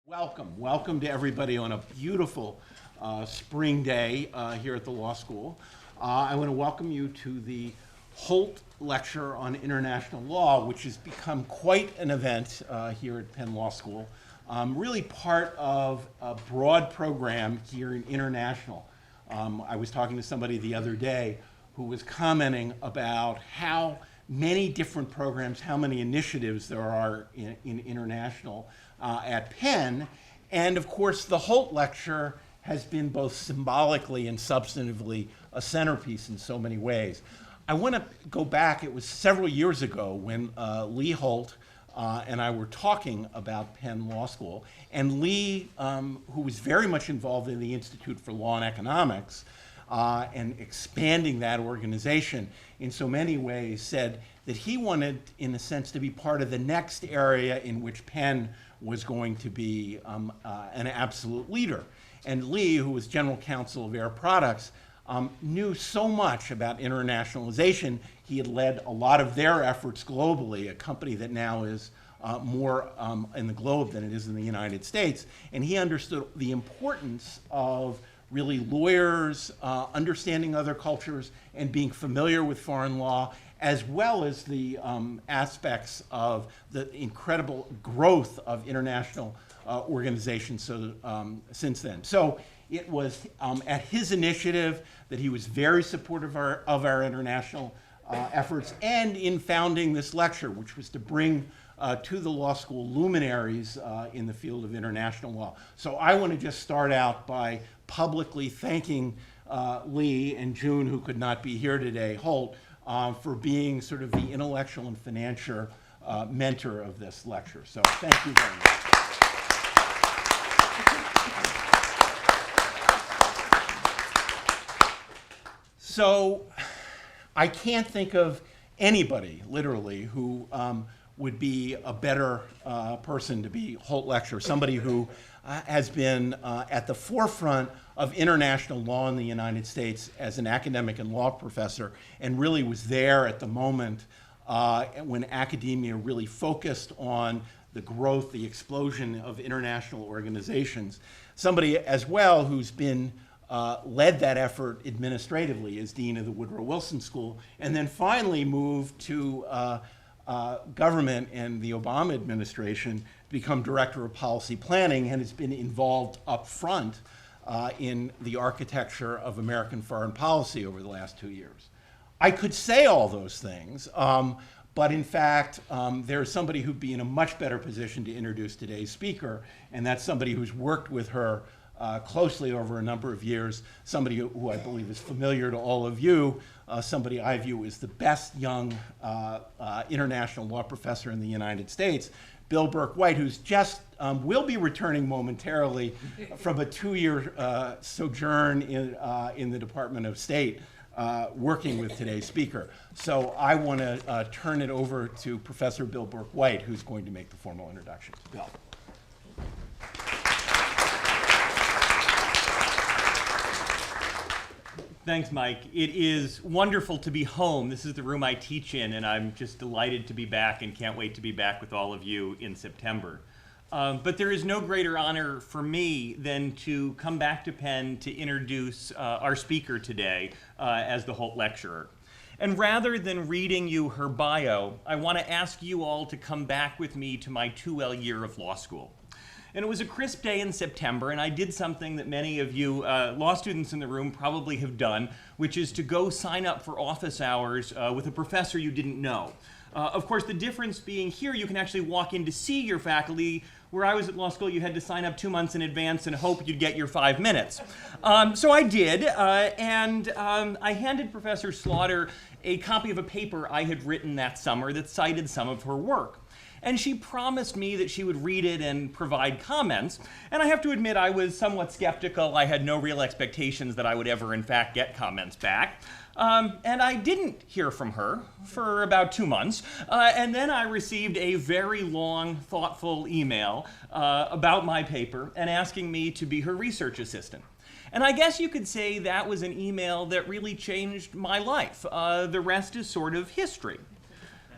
Welcome to everybody on a beautiful spring day here at the law school. I want to welcome you to the Holt Lecture on International Law, which has become quite an event here at Penn Law School. Really part of a broad program here in international. I was talking to somebody the other day who was commenting about how many different programs, how many initiatives there are in international at Penn. And of course, the Holt Lecture has been both symbolically and substantively a centerpiece in so many ways. I want to go back, it was several years ago when Lee Holt and I were talking about Penn Law School. And Lee, who was very much involved in the Institute for Law and Economics, and expanding that organization in so many ways, said that he wanted, in a sense, to be part of the next area in which Penn was going to be an absolute leader. And Lee, who was general counsel of Air Products, knew so much about internationalization. He had led a lot of their efforts globally, a company that now is more in the globe than it is in the United States. And he understood the importance of really lawyers understanding other cultures and being familiar with foreign law, as well as the aspects of the incredible growth of international organizations since then. So it was at his initiative that he was very supportive of our international efforts, and in founding this lecture, which was to bring to the law school luminaries in the field of international law. So I want to just start out by publicly thanking Lee and June, who could not be here today, Holt, for being sort of the intellectual and financial mentor of this lecture. So thank you very much. So I can't think of anybody, literally, who would be a better person to be Holt Lecturer, somebody who has been at the forefront of international law in the United States as an academic and law professor, and really was there at the moment when academia really focused on the growth, the explosion of international organizations. Somebody as well who's been led that effort administratively as dean of the Woodrow Wilson School, and then finally moved to government and the Obama administration, become director of policy planning, and has been involved up front in the architecture of American foreign policy over the last 2 years. I could say all those things, but in fact, there's somebody who'd be in a much better position to introduce today's speaker, and that's somebody who's worked with her closely over a number of years, somebody who I believe is familiar to all of you, somebody I view as the best young international law professor in the United States, Bill Burke-White, who's just will be returning momentarily from a 2-year sojourn in the Department of State, working with today's speaker. So I want to turn it over to Professor Bill Burke-White, who's going to make the formal introductions. Bill. Thanks, Mike. It is wonderful to be home. This is the room I teach in, and I'm just delighted to be back and can't wait to be back with all of you in September. But there is no greater honor for me than to come back to Penn to introduce our speaker today as the Holt Lecturer. And rather than reading you her bio, I want to ask you all to come back with me to my 2L year of law school. And it was a crisp day in September, and I did something that many of you law students in the room probably have done, which is to go sign up for office hours with a professor you didn't know. Of course, the difference being here, you can actually walk in to see your faculty. Where I was at law school, you had to sign up 2 months in advance and hope you'd get your 5 minutes. So I did, and I handed Professor Slaughter a copy of a paper I had written that summer that cited some of her work. And she promised me that she would read it and provide comments. And I have to admit, I was somewhat skeptical. I had no real expectations that I would ever, in fact, get comments back. And I didn't hear from her for about 2 months. And then I received a very long, thoughtful email about my paper and asking me to be her research assistant. And I guess you could say that was an email that really changed my life. The rest is sort of history.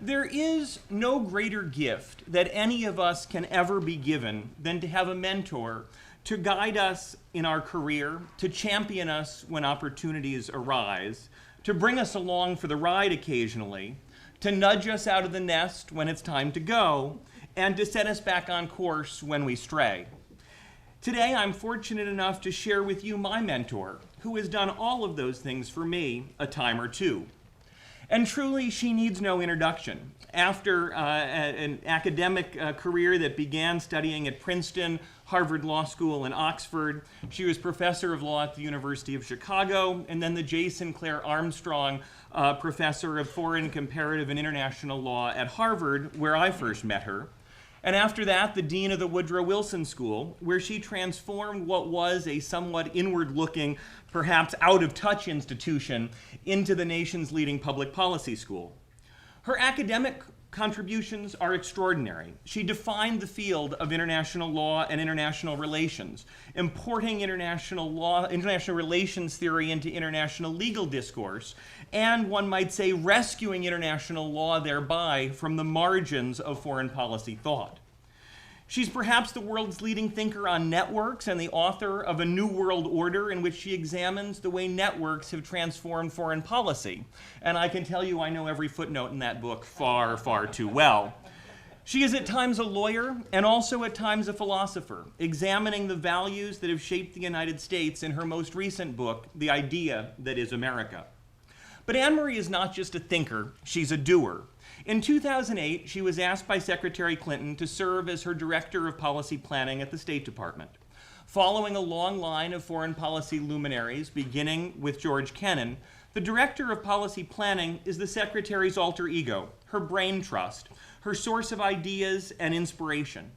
There is no greater gift that any of us can ever be given than to have a mentor to guide us in our career, to champion us when opportunities arise, to bring us along for the ride occasionally, to nudge us out of the nest when it's time to go, and to set us back on course when we stray. Today, I'm fortunate enough to share with you my mentor, who has done all of those things for me a time or two. And truly, she needs no introduction. After an academic career that began studying at Princeton, Harvard Law School, and Oxford, she was professor of law at the University of Chicago, and then the J. Sinclair Armstrong Professor of Foreign, Comparative, and International Law at Harvard, where I first met her. And after that, the dean of the Woodrow Wilson School, where she transformed what was a somewhat inward-looking, perhaps out-of-touch institution into the nation's leading public policy school. Her academic contributions are extraordinary. She defined the field of international law and international relations, importing international relations theory into international legal discourse, and one might say rescuing international law thereby from the margins of foreign policy thought. She's perhaps the world's leading thinker on networks and the author of A New World Order, in which she examines the way networks have transformed foreign policy. And I can tell you I know every footnote in that book far, far too well. She is at times a lawyer and also at times a philosopher, examining the values that have shaped the United States in her most recent book, The Idea That Is America. But Anne-Marie is not just a thinker, she's a doer. In 2008, she was asked by Secretary Clinton to serve as her Director of Policy Planning at the State Department. Following a long line of foreign policy luminaries, beginning with George Kennan, the Director of Policy Planning is the Secretary's alter ego, her brain trust, her source of ideas and inspiration.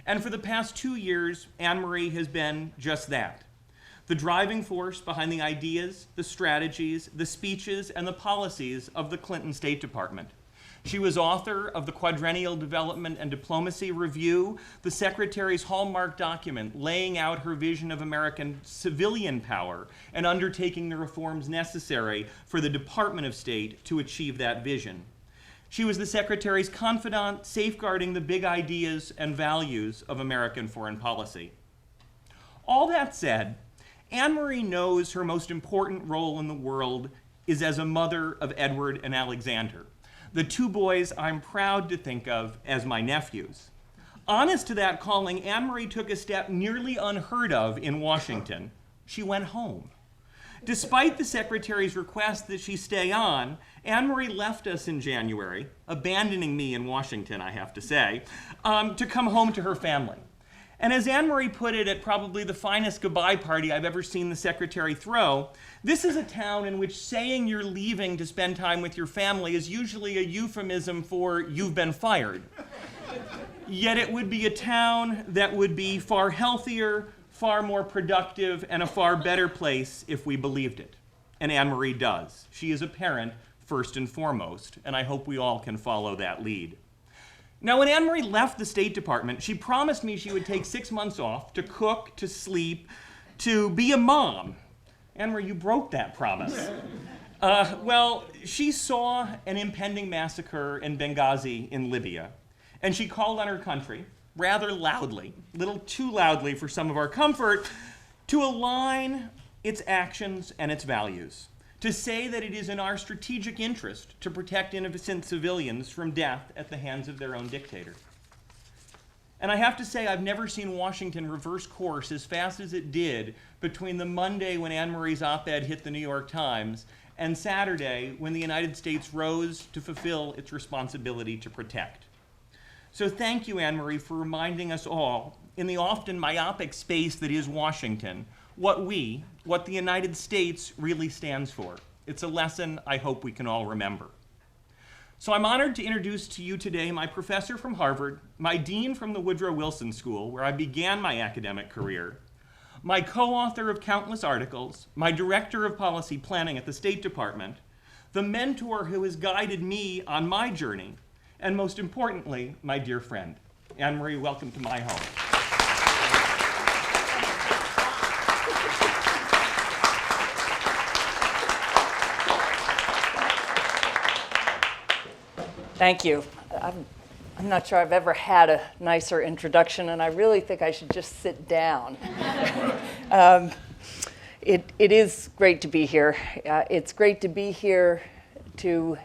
And for the past 2 years, Anne-Marie has been just that. The driving force behind the ideas, the strategies, the speeches, and the policies of the Clinton State Department. She was author of the Quadrennial Development and Diplomacy Review, the Secretary's hallmark document laying out her vision of American civilian power and undertaking the reforms necessary for the Department of State to achieve that vision. She was the Secretary's confidant, safeguarding the big ideas and values of American foreign policy. All that said, Anne-Marie knows her most important role in the world is as a mother of Edward and Alexander, the two boys I'm proud to think of as my nephews. Honest to that calling, Anne-Marie took a step nearly unheard of in Washington. She went home. Despite the Secretary's request that she stay on, Anne-Marie left us in January, abandoning me in Washington, I have to say, to come home to her family. And as Anne-Marie put it at probably the finest goodbye party I've ever seen the Secretary throw, this is a town in which saying you're leaving to spend time with your family is usually a euphemism for you've been fired. Yet it would be a town that would be far healthier, far more productive, and a far better place if we believed it. And Anne-Marie does. She is a parent first and foremost, and I hope we all can follow that lead. Now, when Anne-Marie left the State Department, she promised me she would take 6 months off to cook, to sleep, to be a mom. Anne-Marie, you broke that promise. Well, she saw an impending massacre in Benghazi in Libya, and she called on her country, rather loudly, a little too loudly for some of our comfort, to align its actions and its values, to say that it is in our strategic interest to protect innocent civilians from death at the hands of their own dictator. And I have to say, I've never seen Washington reverse course as fast as it did between the Monday when Anne-Marie's op-ed hit the New York Times and Saturday when the United States rose to fulfill its responsibility to protect. So thank you, Anne-Marie, for reminding us all, in the often myopic space that is Washington, what the United States really stands for. It's a lesson I hope we can all remember. So I'm honored to introduce to you today my professor from Harvard, my dean from the Woodrow Wilson School, where I began my academic career, my co-author of countless articles, my director of policy planning at the State Department, the mentor who has guided me on my journey, and most importantly, my dear friend. Anne-Marie, welcome to my home. Thank you. I'm not sure I've ever had a nicer introduction, and I really think I should just sit down. It is great to be here. It's great to be here to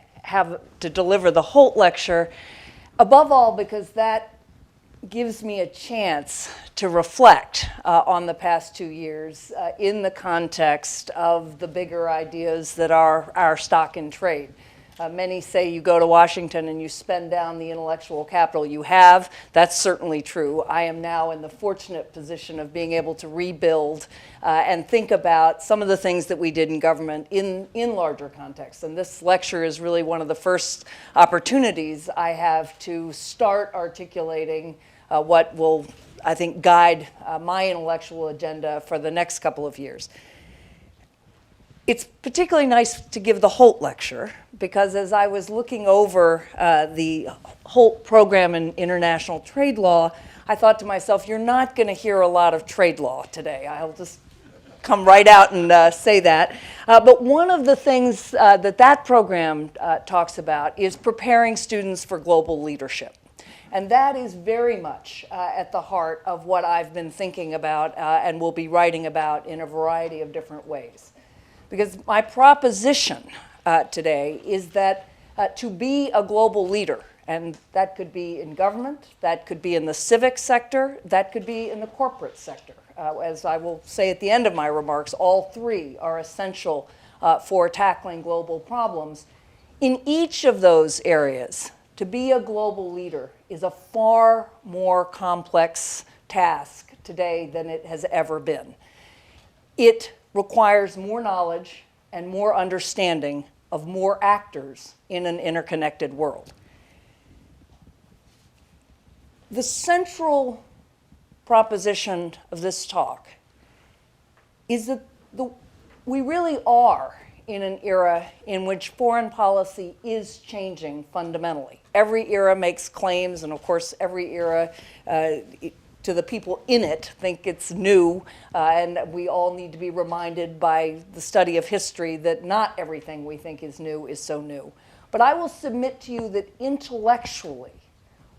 deliver the Holt Lecture, above all because that gives me a chance to reflect on the past 2 years in the context of the bigger ideas that are our stock in trade. Many say you go to Washington and you spend down the intellectual capital you have. That's certainly true. I am now in the fortunate position of being able to rebuild and think about some of the things that we did in government in larger contexts. And this lecture is really one of the first opportunities I have to start articulating what will, I think, guide my intellectual agenda for the next couple of years. It's particularly nice to give the Holt Lecture because as I was looking over the Holt program in international trade law, I thought to myself, you're not going to hear a lot of trade law today. I'll just come right out and say that. But one of the things that program talks about is preparing students for global leadership. And that is very much at the heart of what I've been thinking about and will be writing about in a variety of different ways. Because my proposition today is that to be a global leader, and that could be in government, that could be in the civic sector, that could be in the corporate sector. As I will say at the end of my remarks, all three are essential for tackling global problems. In each of those areas, to be a global leader is a far more complex task today than it has ever been. It requires more knowledge and more understanding of more actors in an interconnected world. The central proposition of this talk is that we really are in an era in which foreign policy is changing fundamentally. Every era makes claims, and of course every era to the people in it think it's new, and we all need to be reminded by the study of history that not everything we think is new is so new. But I will submit to you that intellectually,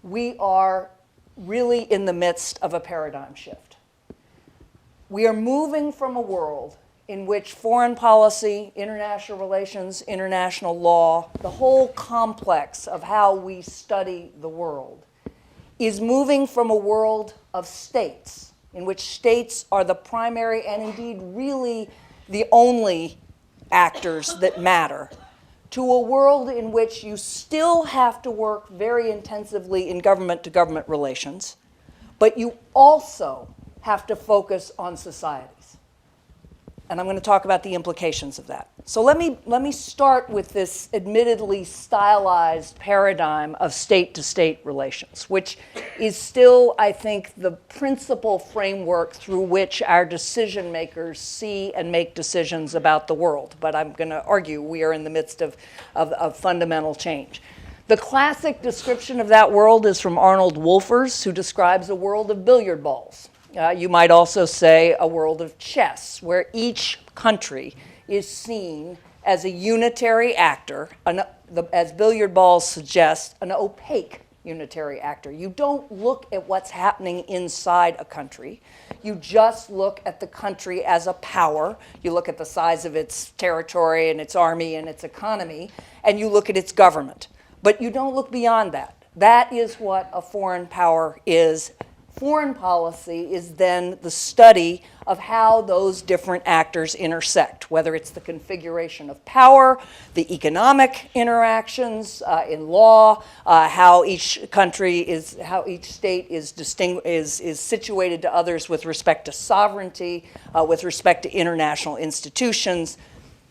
we are really in the midst of a paradigm shift. We are moving from a world in which foreign policy, international relations, international law, the whole complex of how we study the world, is moving from a world of states, in which states are the primary and indeed really the only actors that matter, to a world in which you still have to work very intensively in government-to-government relations, but you also have to focus on societies. And I'm going to talk about the implications of that. So let me start with this admittedly stylized paradigm of state-to-state relations, which is still, I think, the principal framework through which our decision makers see and make decisions about the world. But I'm going to argue we are in the midst of fundamental change. The classic description of that world is from Arnold Wolfers, who describes a world of billiard balls. You might also say a world of chess, where each country is seen as a unitary actor, as billiard balls suggest, an opaque unitary actor. You don't look at what's happening inside a country. You just look at the country as a power. You look at the size of its territory and its army and its economy, and you look at its government. But you don't look beyond that. That is what a foreign power is. Foreign policy is then the study of how those different actors intersect, whether it's the configuration of power, the economic interactions in law, how each state is situated to others with respect to sovereignty, with respect to international institutions.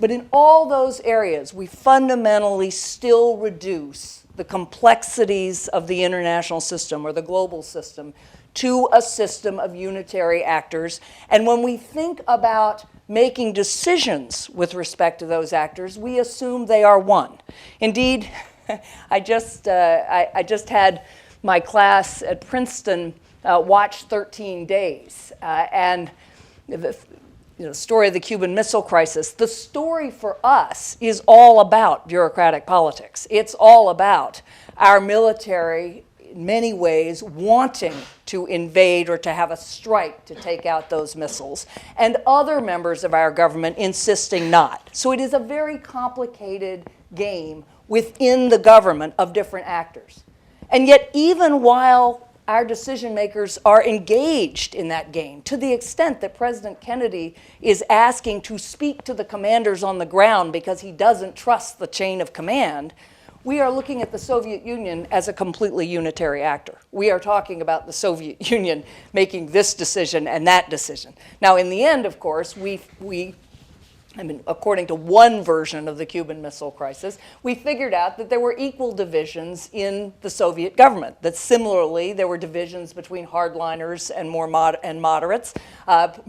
But in all those areas, we fundamentally still reduce the complexities of the international system or the global system to a system of unitary actors. And when we think about making decisions with respect to those actors, we assume they are one. Indeed, I just had my class at Princeton watch 13 Days. And story of the Cuban Missile Crisis, the story for us is all about bureaucratic politics. It's all about our military, in many ways, wanting to invade or to have a strike to take out those missiles, and other members of our government insisting not. So it is a very complicated game within the government of different actors. And yet, even while our decision makers are engaged in that game, to the extent that President Kennedy is asking to speak to the commanders on the ground because he doesn't trust the chain of command, we are looking at the Soviet Union as a completely unitary actor. We are talking about the Soviet Union making this decision and that decision. Now, in the end, of course, according to one version of the Cuban Missile Crisis, we figured out that there were equal divisions in the Soviet government, that similarly there were divisions between hardliners and more moderates,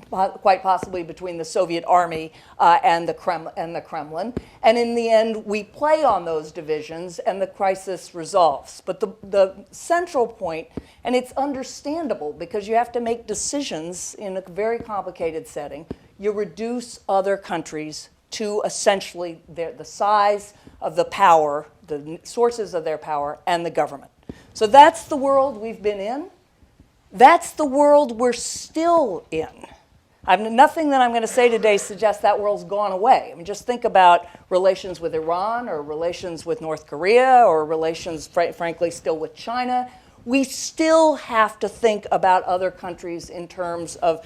quite possibly between the Soviet army and the Kremlin. And in the end, we play on those divisions and the crisis resolves. But the central point, and it's understandable because you have to make decisions in a very complicated setting, you reduce other countries to essentially the size of the power, the sources of their power, and the government. So that's the world we've been in. That's the world we're still in. Nothing that I'm going to say today suggests that world's gone away. I mean, just think about relations with Iran or relations with North Korea or relations, frankly, still with China. We still have to think about other countries in terms of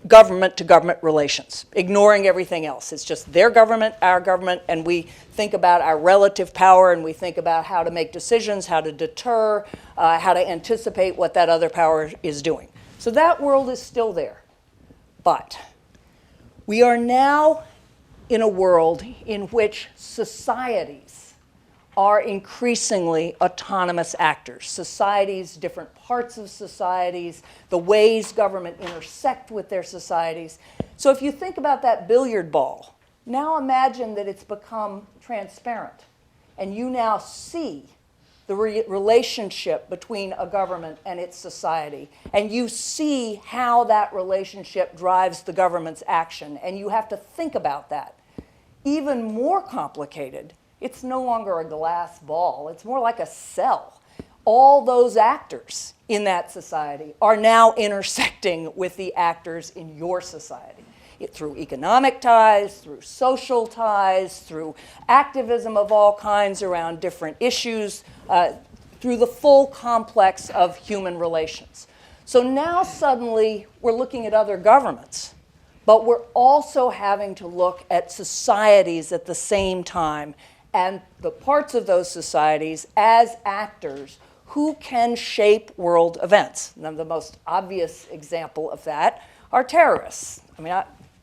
government-to-government relations, ignoring everything else. It's just their government, our government, and we think about our relative power, and we think about how to make decisions, how to deter, how to anticipate what that other power is doing. So that world is still there. But we are now in a world in which societies are increasingly autonomous actors. Societies, different parts of societies, the ways government intersect with their societies. So if you think about that billiard ball, now imagine that it's become transparent, and you now see the relationship between a government and its society, and you see how that relationship drives the government's action, and you have to think about that. Even more complicated, it's no longer a glass ball. It's more like a cell. All those actors in that society are now intersecting with the actors in your society. Through economic ties, through social ties, through activism of all kinds around different issues, through the full complex of human relations. So now suddenly we're looking at other governments, but we're also having to look at societies at the same time, and the parts of those societies as actors who can shape world events. Now, the most obvious example of that are terrorists.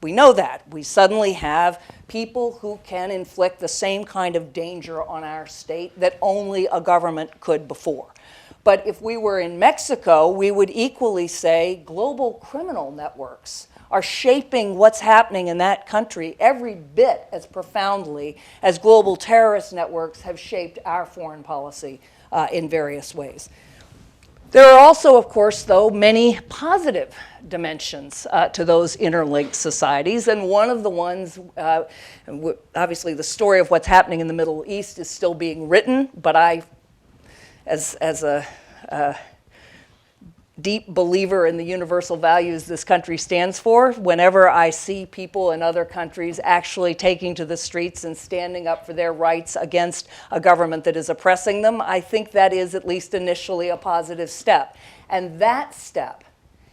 We know that. We suddenly have people who can inflict the same kind of danger on our state that only a government could before. But if we were in Mexico, we would equally say global criminal networks are shaping what's happening in that country every bit as profoundly as global terrorist networks have shaped our foreign policy in various ways. There are also, of course, though, many positive dimensions to those interlinked societies, and one of the ones, obviously the story of what's happening in the Middle East is still being written, but I, as a deep believer in the universal values this country stands for, whenever I see people in other countries actually taking to the streets and standing up for their rights against a government that is oppressing them, I think that is at least initially a positive step. And that step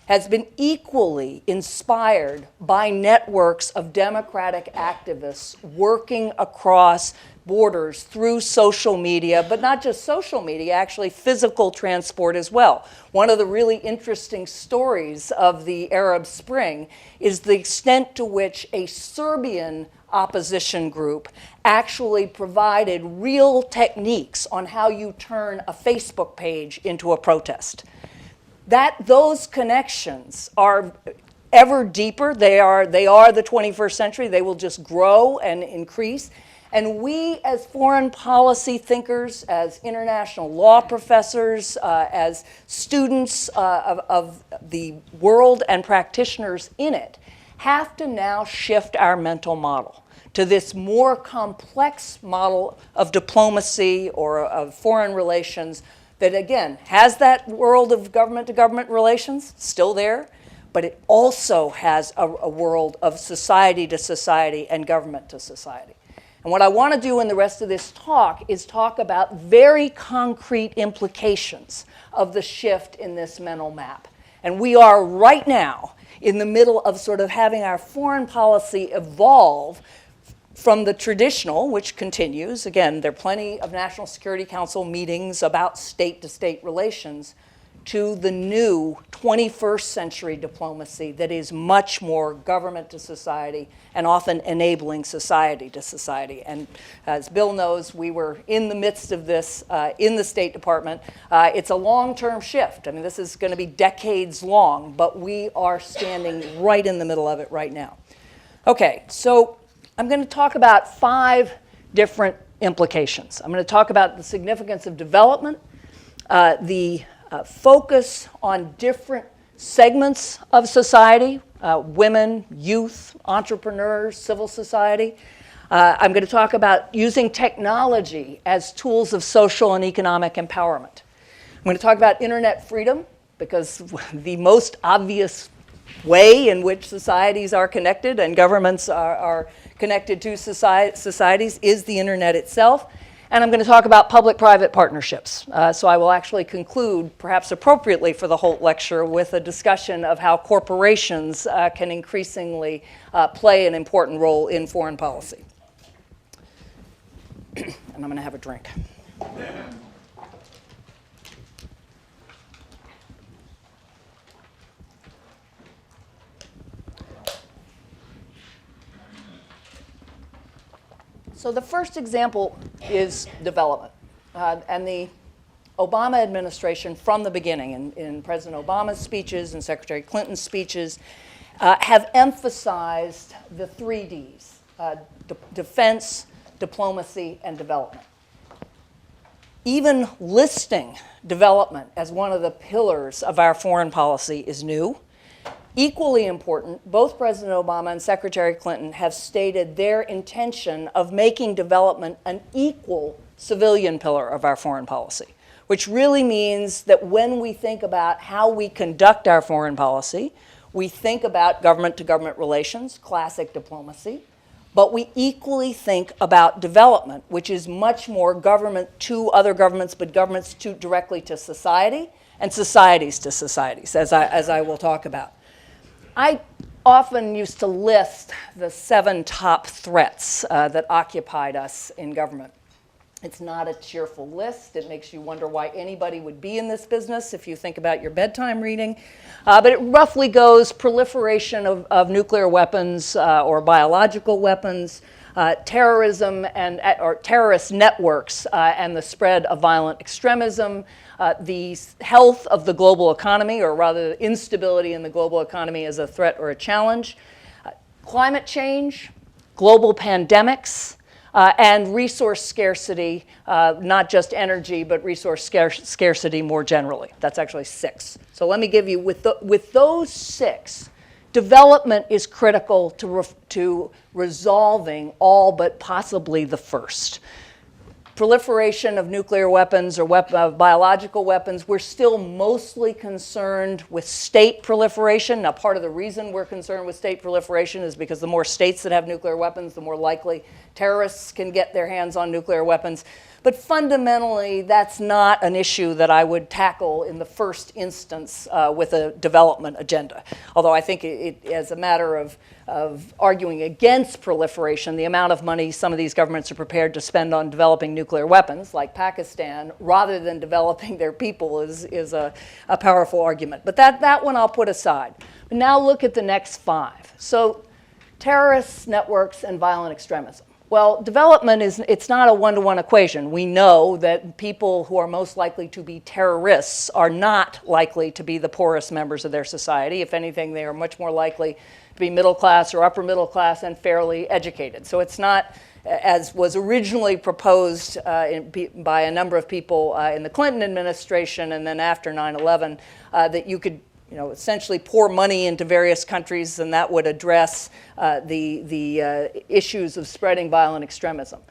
has been equally inspired by networks of democratic activists working across borders through social media, but not just social media, actually physical transport as well. One of the really interesting stories of the Arab Spring is the extent to which a Serbian opposition group actually provided real techniques on how you turn a Facebook page into a protest. Those connections are ever deeper. They are the 21st century. They will just grow and increase. And we, as foreign policy thinkers, as international law professors, as students of the world and practitioners in it, have to now shift our mental model to this more complex model of diplomacy or of foreign relations that, again, has that world of government-to-government relations still there, but it also has a world of society to society and government to society. And what I want to do in the rest of this talk is talk about very concrete implications of the shift in this mental map. And we are right now in the middle of sort of having our foreign policy evolve from the traditional, which continues. Again, there are plenty of National Security Council meetings about state-to-state relations, to the new 21st century diplomacy that is much more government to society and often enabling society to society. And as Bill knows, we were in the midst of this in the State Department. It's a long-term shift. I mean, this is going to be decades long, but we are standing right in the middle of it right now. Okay, so I'm going to talk about 5 different implications. I'm going to talk about the significance of development, the focus on different segments of society, women, youth, entrepreneurs, civil society. I'm going to talk about using technology as tools of social and economic empowerment. I'm going to talk about internet freedom, because the most obvious way in which societies are connected and governments are connected to societies is the internet itself. And I'm going to talk about public-private partnerships. So I will actually conclude, perhaps appropriately for the Holt lecture, with a discussion of how corporations can increasingly play an important role in foreign policy. And I'm going to have a drink. So the first example is development. And the Obama administration, from the beginning, in President Obama's speeches and Secretary Clinton's speeches, have emphasized the 3 Ds, defense, diplomacy, and development. Even listing development as one of the pillars of our foreign policy is new. Equally important, both President Obama and Secretary Clinton have stated their intention of making development an equal civilian pillar of our foreign policy, which really means that when we think about how we conduct our foreign policy, we think about government-to-government relations, classic diplomacy, but we equally think about development, which is much more government to other governments, but governments to directly to society, and societies to societies, as I will talk about. I often used to list the 7 top threats that occupied us in government. It's not a cheerful list. It makes you wonder why anybody would be in this business if you think about your bedtime reading. But it roughly goes proliferation of nuclear weapons or biological weapons, terrorism or terrorist networks and the spread of violent extremism, the health of the global economy, or rather the instability in the global economy as a threat or a challenge, climate change, global pandemics, and resource scarcity, not just energy, but resource scarcity more generally. That's actually 6. So let me give you, with those 6, development is critical to resolving all but possibly the first. Proliferation of nuclear weapons or biological weapons, we're still mostly concerned with state proliferation. Now, part of the reason we're concerned with state proliferation is because the more states that have nuclear weapons, the more likely terrorists can get their hands on nuclear weapons. But fundamentally, that's not an issue that I would tackle in the first instance with a development agenda. Although I think as a matter of arguing against proliferation, the amount of money some of these governments are prepared to spend on developing nuclear weapons, like Pakistan, rather than developing their people is a powerful argument. But that one I'll put aside. But now look at the next 5. So terrorist networks and violent extremism. Well, development it's not a one-to-one equation. We know that people who are most likely to be terrorists are not likely to be the poorest members of their society. If anything, they are much more likely to be middle class or upper middle class and fairly educated. So it's not, as was originally proposed by a number of people in the Clinton administration and then after 9/11, that you could essentially pour money into various countries, and that would address the issues of spreading violent extremism.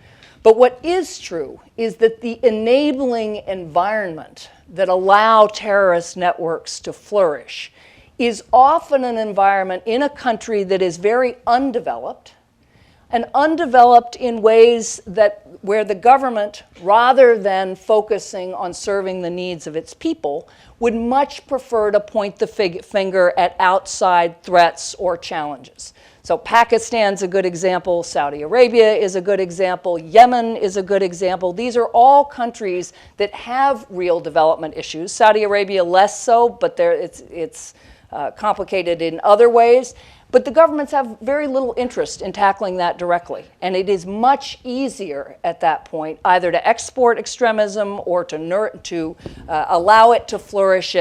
But what is true is that the enabling environment that allow terrorist networks to flourish is often an environment in a country that is very undeveloped, and undeveloped in ways where the government, rather than focusing on serving the needs of its people, would much prefer to point the finger at outside threats or challenges. So Pakistan's a good example, Saudi Arabia is a good example, Yemen is a good example. These are all countries that have real development issues. Saudi Arabia less so, but it's complicated in other ways. But the governments have very little interest in tackling that directly. And it is much easier at that point either to export extremism or to allow it to flourish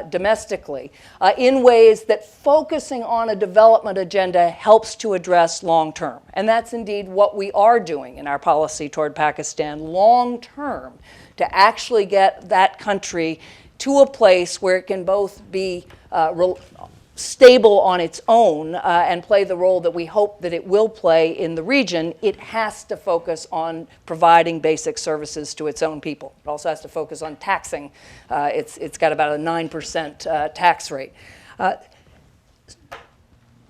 domestically in ways that focusing on a development agenda helps to address long term. And that's indeed what we are doing in our policy toward Pakistan long term, to actually get that country to a place where it can both be stable on its own and play the role that we hope that it will play in the region. It has to focus on providing basic services to its own people. It also has to focus on taxing. It's got about a 9% tax rate.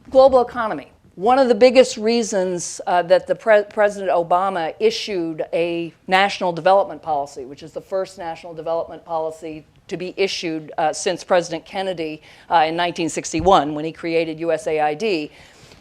Global economy. One of the biggest reasons that President Obama issued a national development policy, which is the first national development policy to be issued since President Kennedy in 1961 when he created USAID,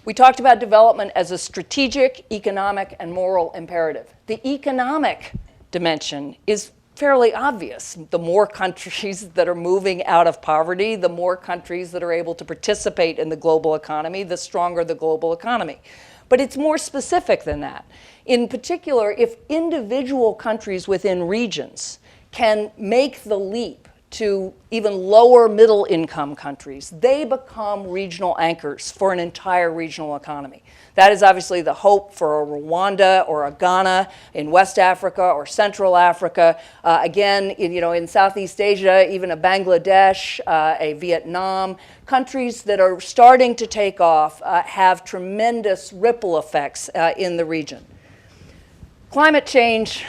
we talked about development as a strategic, economic, and moral imperative. The economic dimension is fairly obvious. The more countries that are moving out of poverty, the more countries that are able to participate in the global economy, the stronger the global economy. But it's more specific than that. In particular, if individual countries within regions can make the leap to even lower middle income countries, they become regional anchors for an entire regional economy. That is obviously the hope for a Rwanda or a Ghana in West Africa or Central Africa. Again, in Southeast Asia, even a Bangladesh, a Vietnam, countries that are starting to take off have tremendous ripple effects in the region. Climate change,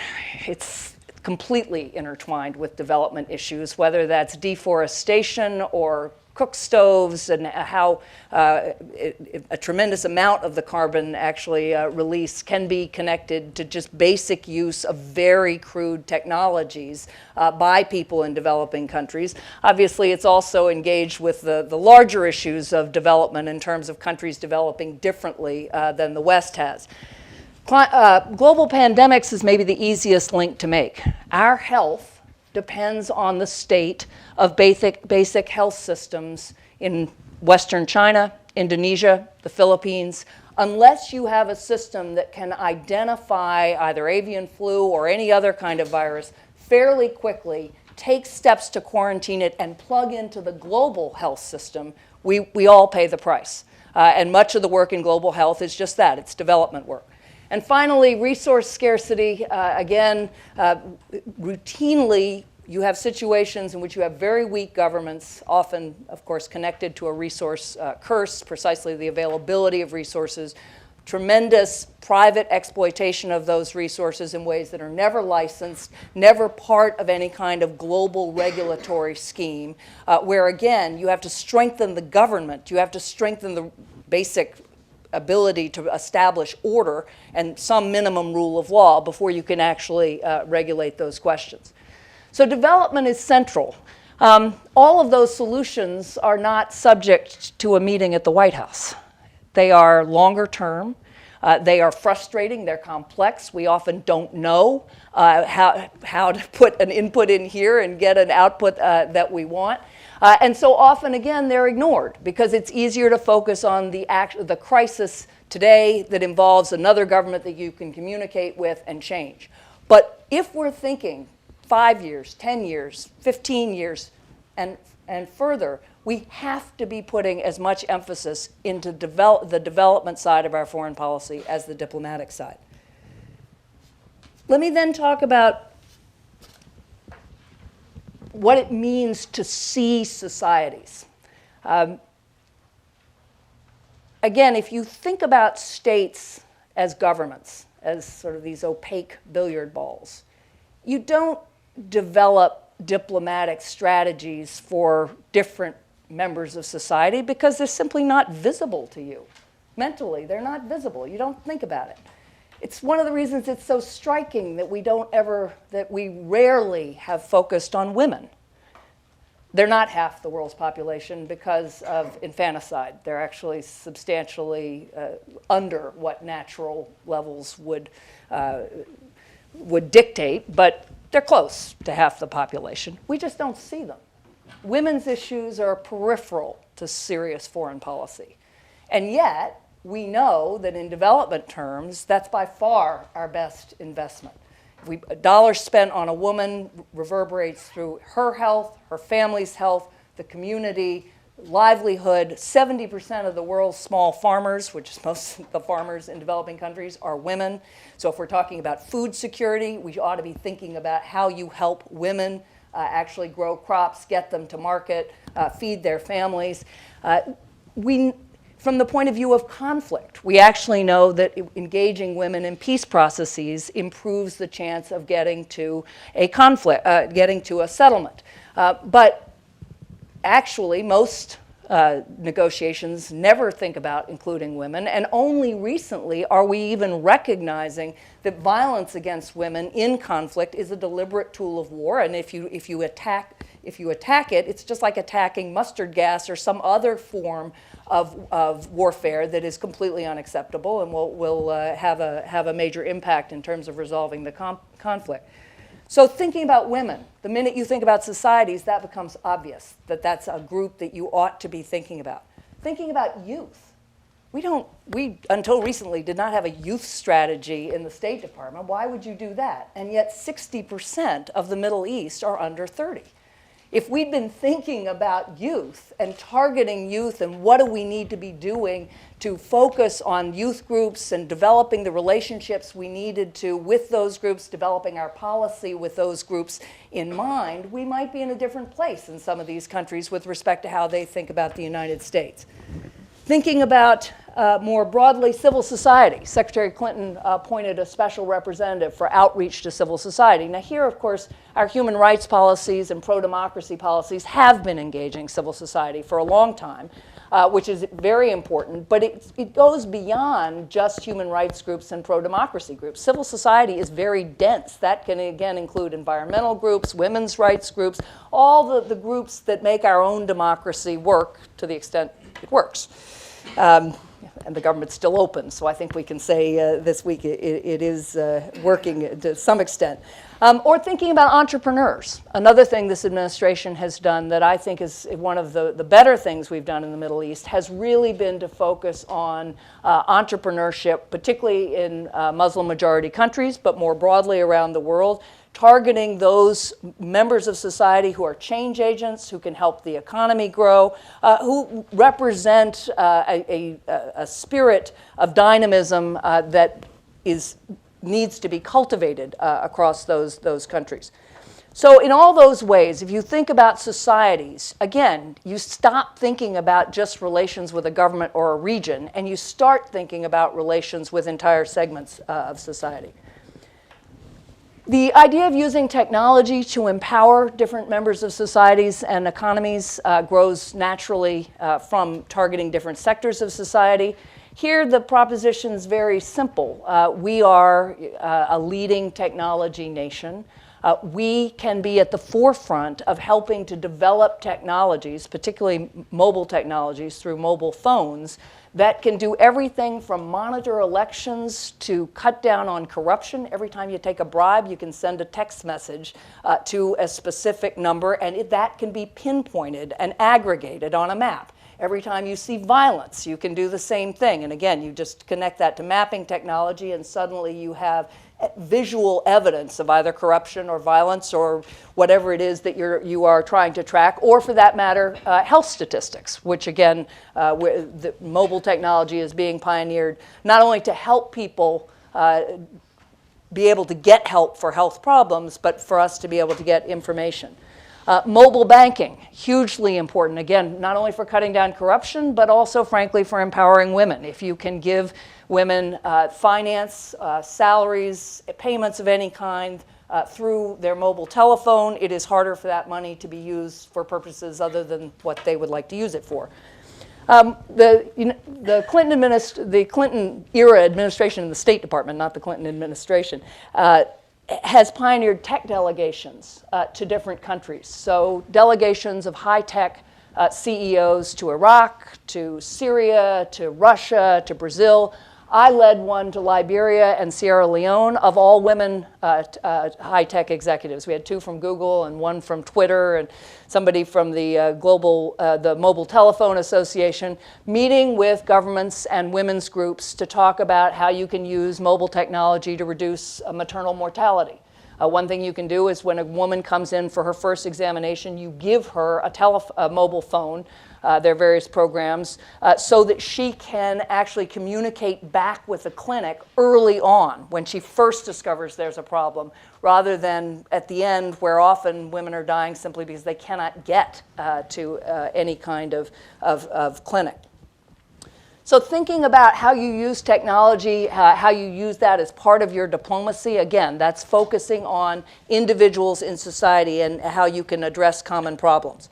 it's completely intertwined with development issues, whether that's deforestation or cookstoves, and how a tremendous amount of the carbon actually released can be connected to just basic use of very crude technologies by people in developing countries. Obviously, it's also engaged with the larger issues of development in terms of countries developing differently than the West has. Global pandemics is maybe the easiest link to make. Our health depends on the state of basic health systems in Western China, Indonesia, the Philippines. Unless you have a system that can identify either avian flu or any other kind of virus fairly quickly, take steps to quarantine it, and plug into the global health system, we all pay the price. And much of the work in global health is just that, it's development work. And finally, resource scarcity. Again, routinely, you have situations in which you have very weak governments, often, of course, connected to a resource curse, precisely the availability of resources, tremendous private exploitation of those resources in ways that are never licensed, never part of any kind of global regulatory scheme, where, again, you have to strengthen the government, you have to strengthen the basic ability to establish order and some minimum rule of law before you can actually regulate those questions. So development is central. All of those solutions are not subject to a meeting at the White House. They are longer term. They are frustrating. They're complex. We often don't know how to put an input in here and get an output that we want. And so often, again, they're ignored because it's easier to focus on the crisis today that involves another government that you can communicate with and change. But if we're thinking 5 years, 10 years, 15 years, and further, we have to be putting as much emphasis into the development side of our foreign policy as the diplomatic side. Let me then talk about what it means to see societies. Again, if you think about states as governments, as sort of these opaque billiard balls, you don't develop diplomatic strategies for different members of society because they're simply not visible to you. Mentally, they're not visible. You don't think about it. It's one of the reasons it's so striking that we rarely have focused on women. They're not half the world's population because of infanticide. They're actually substantially under what natural levels would dictate, but they're close to half the population. We just don't see them. Women's issues are peripheral to serious foreign policy. And yet, we know that in development terms, that's by far our best investment. A dollar spent on a woman reverberates through her health, her family's health, the community, livelihood. 70% of the world's small farmers, which is most of the farmers in developing countries, are women. So if we're talking about food security, we ought to be thinking about how you help women actually grow crops, get them to market, feed their families. From the point of view of conflict, we actually know that engaging women in peace processes improves the chance of getting to a conflict, getting to a settlement. But actually, most negotiations never think about including women, and only recently are we even recognizing that violence against women in conflict is a deliberate tool of war, and if you attack it, it's just like attacking mustard gas or some other form of warfare that is completely unacceptable and will have a major impact in terms of resolving the conflict. So thinking about women, the minute you think about societies, that becomes obvious that that's a group that you ought to be thinking about. Thinking about youth. We, until recently, did not have a youth strategy in the State Department. Why would you do that? And yet 60% of the Middle East are under 30. If we'd been thinking about youth and targeting youth and what do we need to be doing to focus on youth groups and developing the relationships we needed to with those groups, developing our policy with those groups in mind, we might be in a different place in some of these countries with respect to how they think about the United States. Thinking about more broadly civil society, Secretary Clinton appointed a special representative for outreach to civil society. Now here, of course, our human rights policies and pro-democracy policies have been engaging civil society for a long time, which is very important, but it goes beyond just human rights groups and pro-democracy groups. Civil society is very dense. That can, again, include environmental groups, women's rights groups, all the groups that make our own democracy work to the extent it works. And the government's still open, so I think we can say this week it is working to some extent. Or thinking about entrepreneurs. Another thing this administration has done that I think is one of the better things we've done in the Middle East has really been to focus on entrepreneurship, particularly in Muslim-majority countries, but more broadly around the world, targeting those members of society who are change agents, who can help the economy grow, who represent a spirit of dynamism that needs to be cultivated across those countries. So in all those ways, if you think about societies, again, you stop thinking about just relations with a government or a region, and you start thinking about relations with entire segments of society. The idea of using technology to empower different members of societies and economies grows naturally from targeting different sectors of society. Here, the proposition is very simple. We are a leading technology nation. We can be at the forefront of helping to develop technologies, particularly mobile technologies through mobile phones, that can do everything from monitor elections to cut down on corruption. Every time you take a bribe, you can send a text message to a specific number, and that can be pinpointed and aggregated on a map. Every time you see violence, you can do the same thing. And again, you just connect that to mapping technology, and suddenly you have visual evidence of either corruption or violence or whatever it is that you are trying to track, or for that matter, health statistics, which again, the mobile technology is being pioneered not only to help people be able to get help for health problems, but for us to be able to get information. Mobile banking, hugely important. Again, not only for cutting down corruption, but also, frankly, for empowering women. If you can give women finance, salaries, payments of any kind through their mobile telephone, it is harder for that money to be used for purposes other than what they would like to use it for. The Clinton era administration in the State Department, not the Clinton administration, has pioneered tech delegations to different countries. So delegations of high-tech CEOs to Iraq, to Syria, to Russia, to Brazil. I led one to Liberia and Sierra Leone of all women high-tech executives. We had 2 from Google and 1 from Twitter and somebody from the the Mobile Telephone Association, meeting with governments and women's groups to talk about how you can use mobile technology to reduce maternal mortality. One thing you can do is when a woman comes in for her first examination, you give her a mobile phone. There are various programs, so that she can actually communicate back with the clinic early on when she first discovers there's a problem, rather than at the end where often women are dying simply because they cannot get to any kind of clinic. So thinking about how you use technology, how you use that as part of your diplomacy, again, that's focusing on individuals in society and how you can address common problems.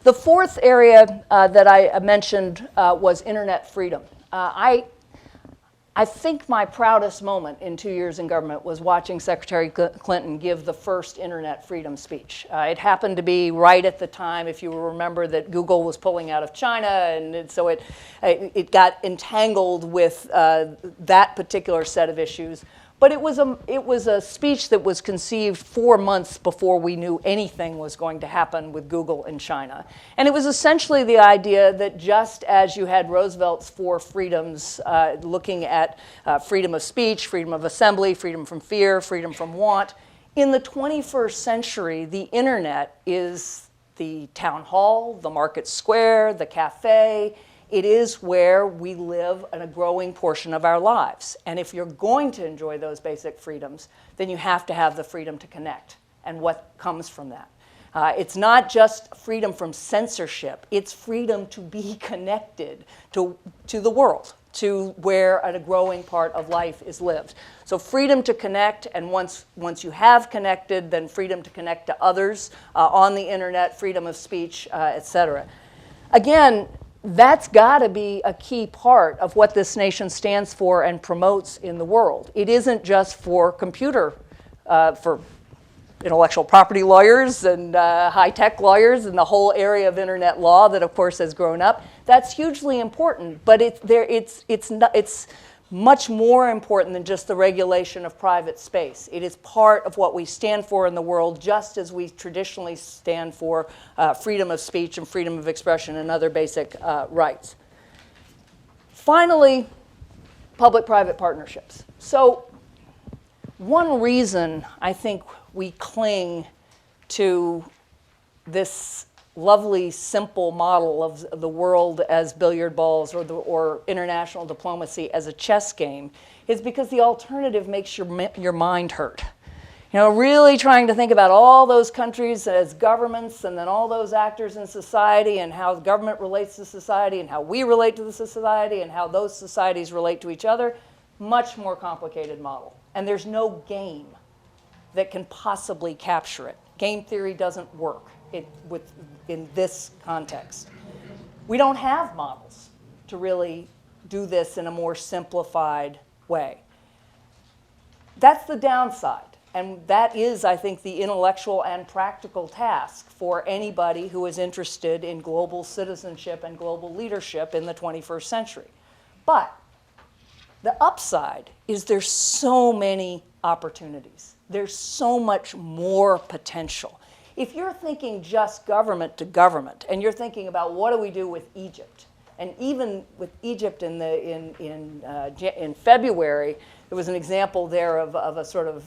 The fourth area that I mentioned was internet freedom. I think my proudest moment in 2 years in government was watching Secretary Clinton give the first internet freedom speech. It happened to be right at the time, if you remember, that Google was pulling out of China, and so it got entangled with that particular set of issues. But it was a speech that was conceived 4 months before we knew anything was going to happen with Google in China. And it was essentially the idea that just as you had Roosevelt's 4 freedoms, looking at freedom of speech, freedom of assembly, freedom from fear, freedom from want, in the 21st century, the internet is the town hall, the market square, the cafe. It is where we live in a growing portion of our lives. And if you're going to enjoy those basic freedoms, then you have to have the freedom to connect and what comes from that. It's not just freedom from censorship, it's freedom to be connected to the world, to where a growing part of life is lived. So freedom to connect, and once you have connected, then freedom to connect to others on the internet, freedom of speech, et cetera. Again, that's got to be a key part of what this nation stands for and promotes in the world. It isn't just for for intellectual property lawyers and high-tech lawyers and the whole area of internet law that, of course, has grown up. That's hugely important, but it's much more important than just the regulation of private space. It is part of what we stand for in the world, just as we traditionally stand for freedom of speech and freedom of expression and other basic rights. Finally, public-private partnerships. So one reason I think we cling to this lovely, simple model of the world as billiard balls or international diplomacy as a chess game is because the alternative makes your mind hurt. You know, really trying to think about all those countries as governments and then all those actors in society and how the government relates to society and how we relate to the society and how those societies relate to each other, much more complicated model. And there's no game that can possibly capture it. Game theory doesn't work in this context. We don't have models to really do this in a more simplified way. That's the downside. And that is, I think, the intellectual and practical task for anybody who is interested in global citizenship and global leadership in the 21st century. But the upside is there's so many opportunities. There's so much more potential. If you're thinking just government to government, and you're thinking about what do we do with Egypt, and even with Egypt in February, there was an example there of a sort of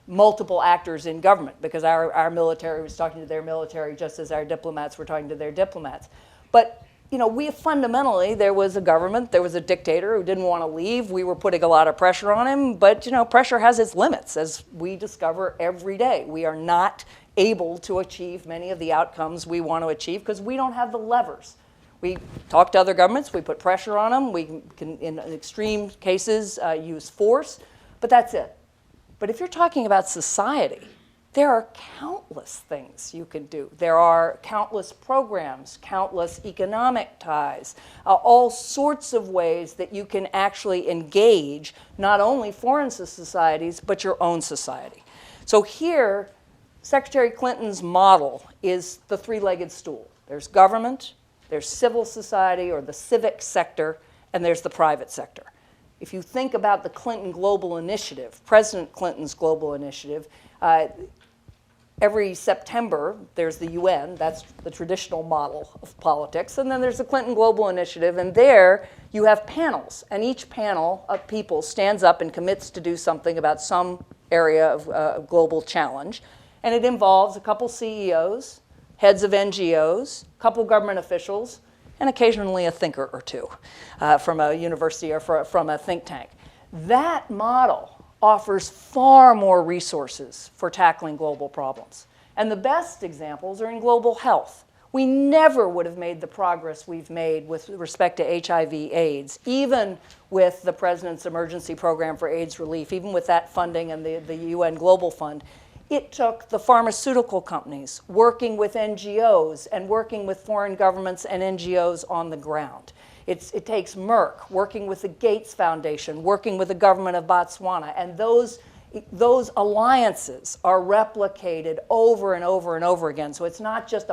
multiple actors in government, because our military was talking to their military just as our diplomats were talking to their diplomats. But we fundamentally, there was a government, there was a dictator who didn't want to leave. We were putting a lot of pressure on him, but pressure has its limits, as we discover every day. We are not able to achieve many of the outcomes we want to achieve because we don't have the levers. We talk to other governments, we put pressure on them, we can, in extreme cases, use force, but that's it. But if you're talking about society, there are countless things you can do. There are countless programs, countless economic ties, all sorts of ways that you can actually engage not only foreign societies, but your own society. So here, Secretary Clinton's model is the three-legged stool. There's government, there's civil society or the civic sector, and there's the private sector. If you think about the Clinton Global Initiative, President Clinton's Global Initiative, every September, there's the UN, that's the traditional model of politics, and then there's the Clinton Global Initiative, and there you have panels, and each panel of people stands up and commits to do something about some area of global challenge, and it involves a couple CEOs, heads of NGOs, a couple government officials, and occasionally a thinker or two from a university or from a think tank. That model offers far more resources for tackling global problems. And the best examples are in global health. We never would have made the progress we've made with respect to HIV/AIDS, even with the President's Emergency Program for AIDS Relief, even with that funding and the UN Global Fund. It took the pharmaceutical companies working with NGOs and working with foreign governments and NGOs on the ground. It takes Merck working with the Gates Foundation, working with the government of Botswana, and those alliances are replicated over and over and over again. So it's not just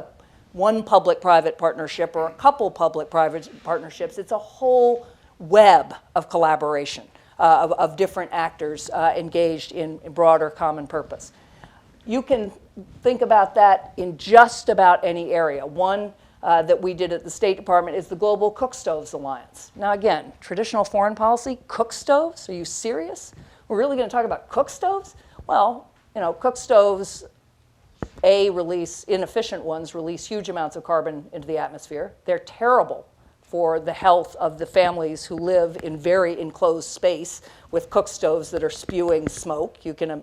one public-private partnership or a couple public-private partnerships. It's a whole web of collaboration of different actors engaged in broader common purpose. You can think about that in just about any area. One that we did at the State Department is the Global Cookstoves Alliance. Now again, traditional foreign policy, cookstoves? Are you serious? We're really going to talk about cookstoves? Well, cookstoves, inefficient ones release huge amounts of carbon into the atmosphere. They're terrible for the health of the families who live in very enclosed space with cookstoves that are spewing smoke, you can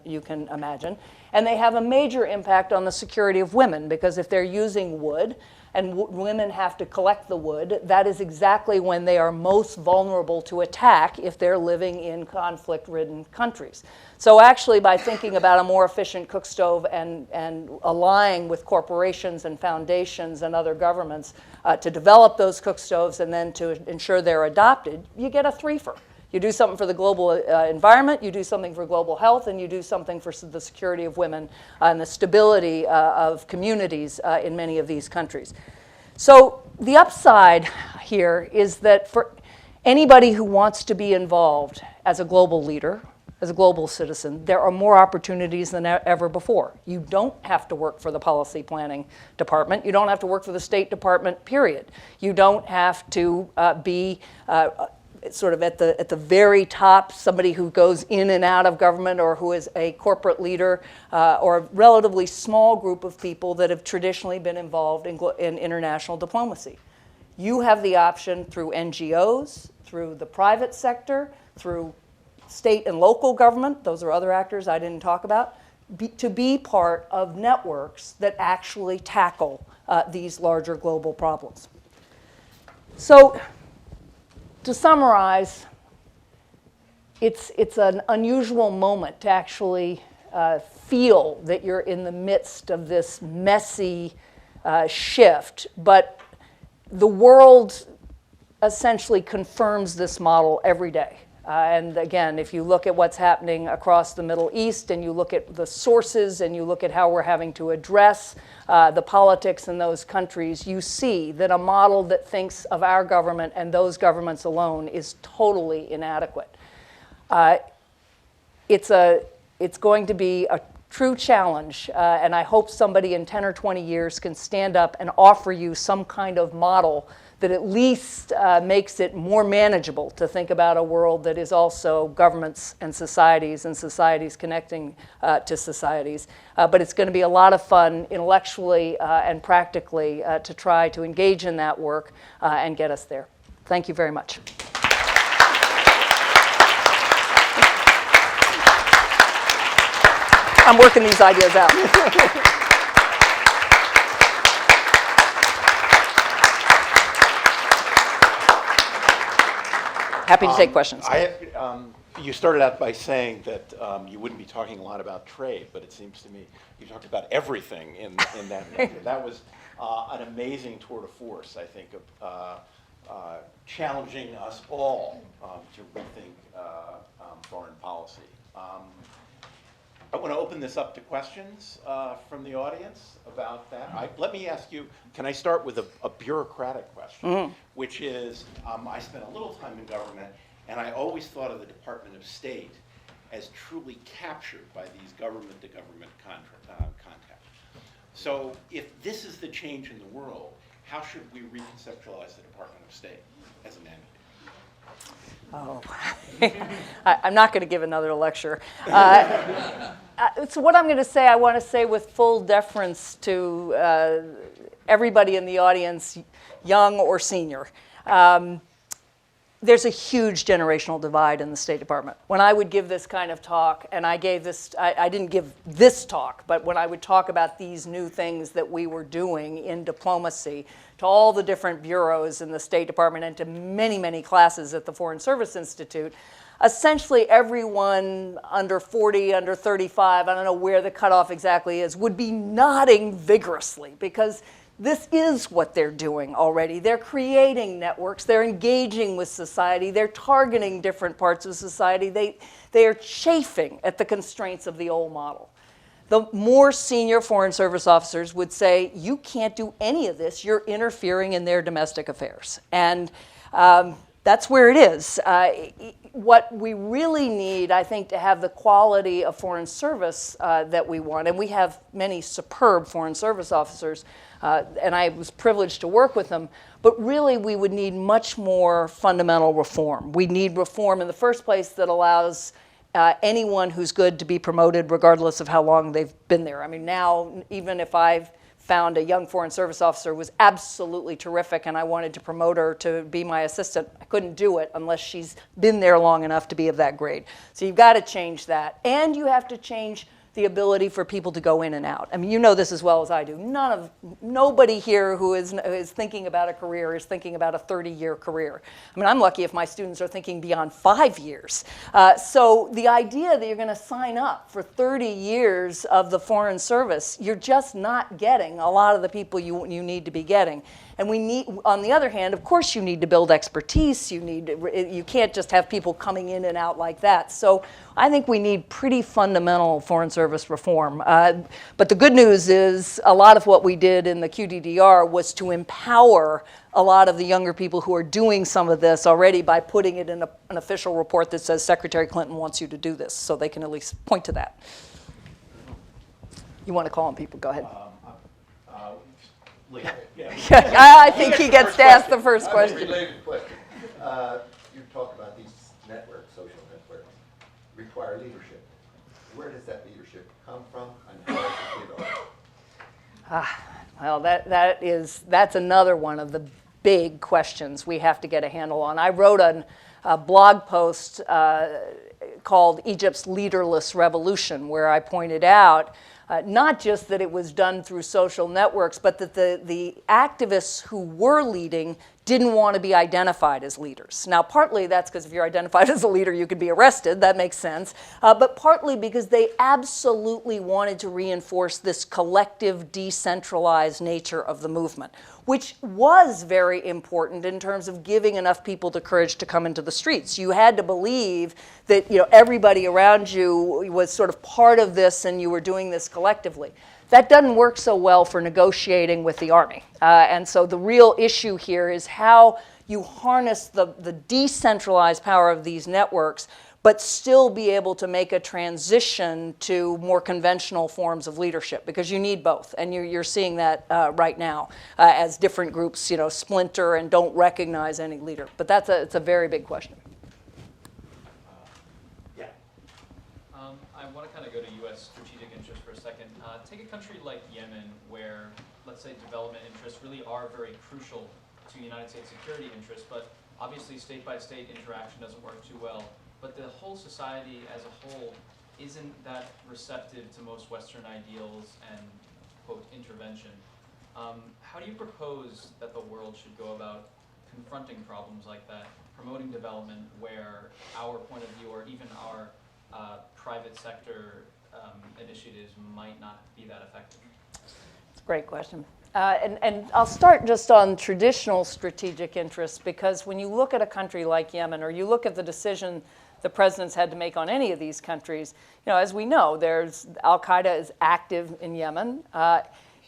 imagine. And they have a major impact on the security of women, because if they're using wood and women have to collect the wood, that is exactly when they are most vulnerable to attack if they're living in conflict-ridden countries. So actually, by thinking about a more efficient cookstove and allying with corporations and foundations and other governments to develop those cookstoves and then to ensure they're adopted, you get a threefer. You do something for the global environment, you do something for global health, and you do something for the security of women and the stability of communities in many of these countries. So the upside here is that for anybody who wants to be involved as a global leader, as a global citizen, there are more opportunities than ever before. You don't have to work for the policy planning department. You don't have to work for the State Department, period. You don't have to be sort of at the very top, somebody who goes in and out of government or who is a corporate leader or a relatively small group of people that have traditionally been involved in international diplomacy. You have the option through NGOs, through the private sector, through state and local government, those are other actors I didn't talk about, to be part of networks that actually tackle these larger global problems. So, to summarize, it's an unusual moment to actually feel that you're in the midst of this messy shift, but the world essentially confirms this model every day. And again, if you look at what's happening across the Middle East and you look at the sources and you look at how we're having to address the politics in those countries, you see that a model that thinks of our government and those governments alone is totally inadequate. It's going to be a true challenge, and I hope somebody in 10 or 20 years can stand up and offer you some kind of model that at least makes it more manageable to think about a world that is also governments and societies connecting to societies. But it's going to be a lot of fun intellectually and practically to try to engage in that work and get us there. Thank you very much. I'm working these ideas out. Happy to take questions. You started out by saying that you wouldn't be talking a lot about trade, but it seems to me you talked about everything in that lecture. That was an amazing tour de force, I think, of challenging us all to rethink foreign policy. I want to open this up to questions from the audience about that. Let me ask you, can I start with a bureaucratic question, which is, I spent a little time in government, and I always thought of the Department of State as truly captured by these government-to-government contacts. So if this is the change in the world, how should we reconceptualize the Department of State as an entity? Oh, I'm not going to give another lecture. So what I'm going to say, I want to say with full deference to everybody in the audience, young or senior. There's a huge generational divide in the State Department. When I would give this kind of talk, and I didn't give this talk, but when I would talk about these new things that we were doing in diplomacy to all the different bureaus in the State Department and to many, many classes at the Foreign Service Institute, essentially everyone under 40, under 35, I don't know where the cutoff exactly is, would be nodding vigorously because this is what they're doing already. They're creating networks, they're engaging with society, they're targeting different parts of society. They are chafing at the constraints of the old model. The more senior Foreign Service officers would say, you can't do any of this, you're interfering in their domestic affairs. And that's where it is. What we really need, I think, to have the quality of foreign service that we want, and we have many superb foreign service officers, and I was privileged to work with them, but really we would need much more fundamental reform. We need reform in the first place that allows anyone who's good to be promoted regardless of how long they've been there. I mean, now, even if I've found a young foreign service officer who was absolutely terrific and I wanted to promote her to be my assistant, I couldn't do it unless she's been there long enough to be of that grade. So you've got to change that. And you have to change the ability for people to go in and out. I mean, you know this as well as I do. Nobody here who is thinking about a career is thinking about a 30-year career. I mean, I'm lucky if my students are thinking beyond 5 years. So the idea that you're going to sign up for 30 years of the Foreign Service, you're just not getting a lot of the people you need to be getting. And we need, on the other hand, of course you need to build expertise. You can't just have people coming in and out like that. So I think we need pretty fundamental Foreign Service reform. But the good news is a lot of what we did in the QDDR was to empower a lot of the younger people who are doing some of this already by putting it in an official report that says Secretary Clinton wants you to do this, so they can at least point to that. You want to call on people, go ahead. I think he gets to ask the first question. Related question. You talk about these networks, social networks, require leadership. Where does that leadership come from, and how does it get on? Well, that's another one of the big questions we have to get a handle on. I wrote a blog post called Egypt's Leaderless Revolution, where I pointed out not just that it was done through social networks, but that the activists who were leading didn't want to be identified as leaders. Now, partly that's because if you're identified as a leader, you could be arrested. That makes sense. But partly because they absolutely wanted to reinforce this collective, decentralized nature of the movement, which was very important in terms of giving enough people the courage to come into the streets. You had to believe that everybody around you was sort of part of this and you were doing this collectively. That doesn't work so well for negotiating with the army. And so the real issue here is how you harness the decentralized power of these networks, but still be able to make a transition to more conventional forms of leadership, because you need both, and you're seeing that right now as different groups, splinter and don't recognize any leader. But it's a very big question. Yeah. I want to kind of go to U.S. strategic interest for a second. Take a country like Yemen, where, let's say, development interests really are very crucial to United States security interests, but obviously state-by-state interaction doesn't work too well. But the whole society as a whole isn't that receptive to most Western ideals and, quote, intervention. How do you propose that the world should go about confronting problems like that, promoting development where our point of view or even our private sector initiatives might not be that effective? It's a great question. And I'll start just on traditional strategic interests, because when you look at a country like Yemen, or you look at the decision the presidents had to make on any of these countries, as we know, Al-Qaeda is active in Yemen.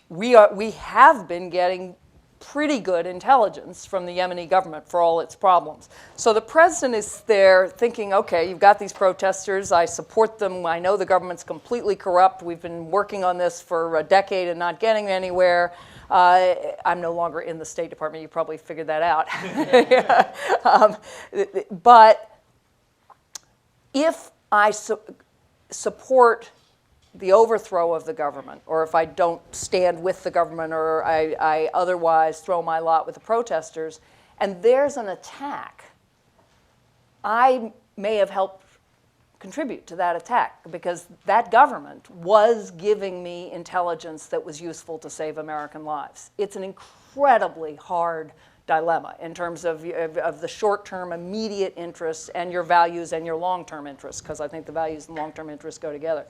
We have been getting pretty good intelligence from the Yemeni government for all its problems. So the president is there thinking, okay, you've got these protesters, I support them, I know the government's completely corrupt, we've been working on this for a decade and not getting anywhere. I'm no longer in the State Department, you probably figured that out. But if I support the overthrow of the government, or if I don't stand with the government, or I otherwise throw my lot with the protesters, and there's an attack, I may have helped contribute to that attack, because that government was giving me intelligence that was useful to save American lives. It's an incredibly hard dilemma in terms of the short-term immediate interests and your values and your long-term interests, because I think the values and long-term interests go together.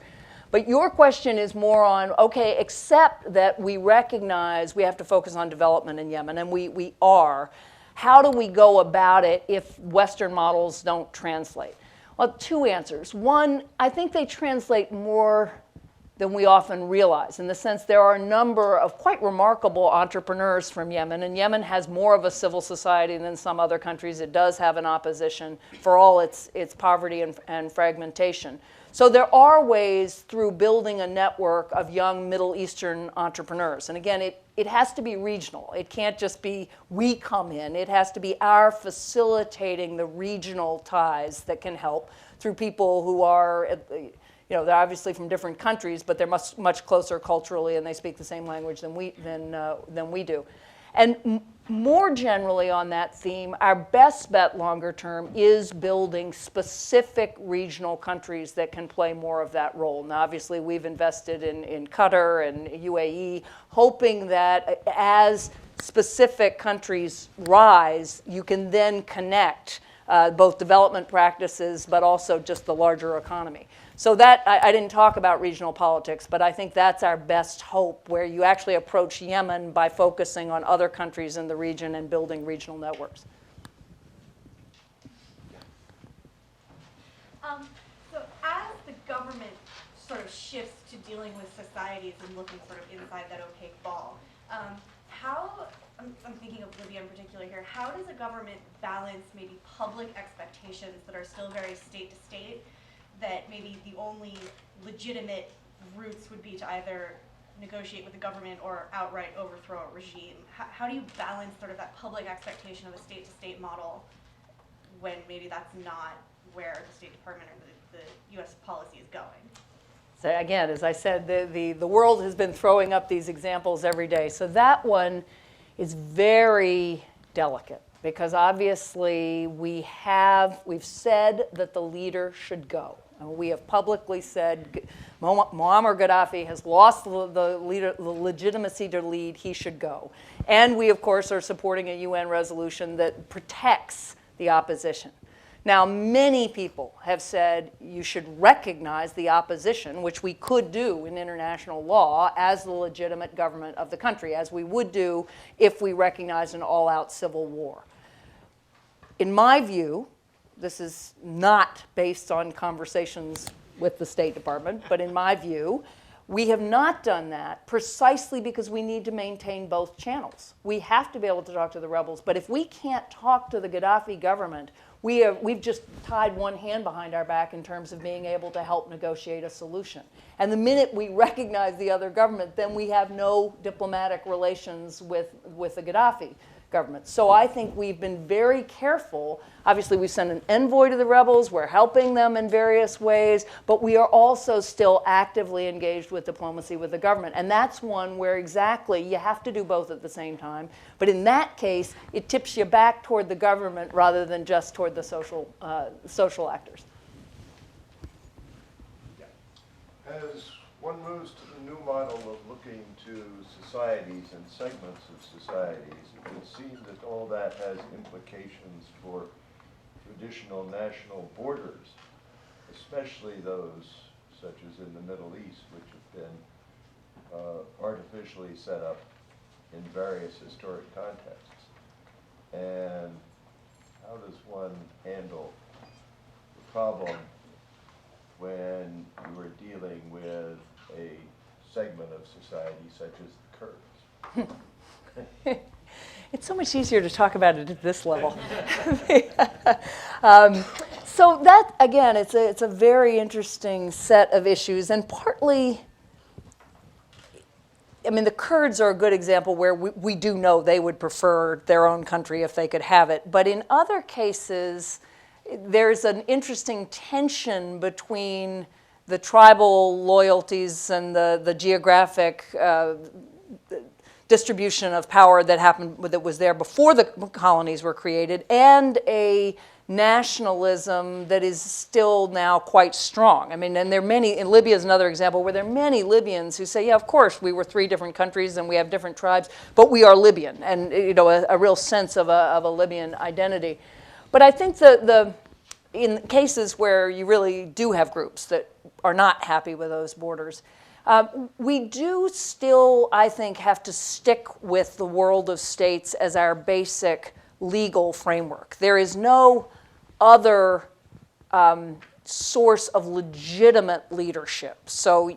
But your question is more on, okay, except that we recognize we have to focus on development in Yemen, and we are, how do we go about it if Western models don't translate? Well, two answers. One, I think they translate more than we often realize, in the sense there are a number of quite remarkable entrepreneurs from Yemen, and Yemen has more of a civil society than some other countries. It does have an opposition for all its poverty and fragmentation. So there are ways through building a network of young Middle Eastern entrepreneurs. And again, it has to be regional. It can't just be we come in. It has to be our facilitating the regional ties that can help through people who are, they're obviously from different countries, but they're much closer culturally, and they speak the same language than we do. And more generally on that theme, our best bet longer term is building specific regional countries that can play more of that role. Now, obviously, we've invested in Qatar and UAE, hoping that as specific countries rise, you can then connect both development practices, but also just the larger economy. So that, I didn't talk about regional politics, but I think that's our best hope, where you actually approach Yemen by focusing on other countries in the region and building regional networks. So as the government sort of shifts to dealing with societies and looking sort of inside that opaque ball, I'm thinking of Libya in particular here, how does a government balance maybe public expectations that are still very state to state, that maybe the only legitimate routes would be to either negotiate with the government or outright overthrow a regime? How do you balance sort of that public expectation of a state-to-state model when maybe that's not where the State Department or the U.S. policy is going? So again, as I said, the world has been throwing up these examples every day. So that one is very delicate, because obviously we've said that the leader should go. We have publicly said Muammar Gaddafi has lost the legitimacy to lead, he should go. And we, of course, are supporting a UN resolution that protects the opposition. Now, many people have said you should recognize the opposition, which we could do in international law, as the legitimate government of the country, as we would do if we recognized an all-out civil war. In my view, this is not based on conversations with the State Department, but in my view, We have not done that precisely because we need to maintain both channels. We have to be able to talk to the rebels, but if we can't talk to the Gaddafi government, we've just tied one hand behind our back in terms of being able to help negotiate a solution. And the minute we recognize the other government, then we have no diplomatic relations with the Gaddafi government. So I think we've been very careful. Obviously, we sent an envoy to the rebels. We're helping them in various ways, but we are also still actively engaged with diplomacy with the government. And that's one where exactly you have to do both at the same time. But in that case, it tips you back toward the government rather than just toward the social actors. As one moves to the new model of looking to societies and segments of societies, it would seem that all that has implications for traditional national borders, especially those such as in the Middle East, which have been artificially set up in various historic contexts. And how does one handle the problem when you are dealing with a segment of society such as the Kurds? It's so much easier to talk about it at this level. So that, again, it's a very interesting set of issues, and partly, I mean, the Kurds are a good example where we do know they would prefer their own country if they could have it. But in other cases, there's an interesting tension between the tribal loyalties and the geographic distribution of power that was there before the colonies were created, and a nationalism that is still now quite strong. I mean, and there are many, and Libya is another example where there are many Libyans who say, yeah, of course, we were 3 different countries and we have different tribes, but we are Libyan, and a real sense of a Libyan identity. But I think in cases where you really do have groups that are not happy with those borders, we do still, I think, have to stick with the world of states as our basic legal framework. There is no other source of legitimate leadership. So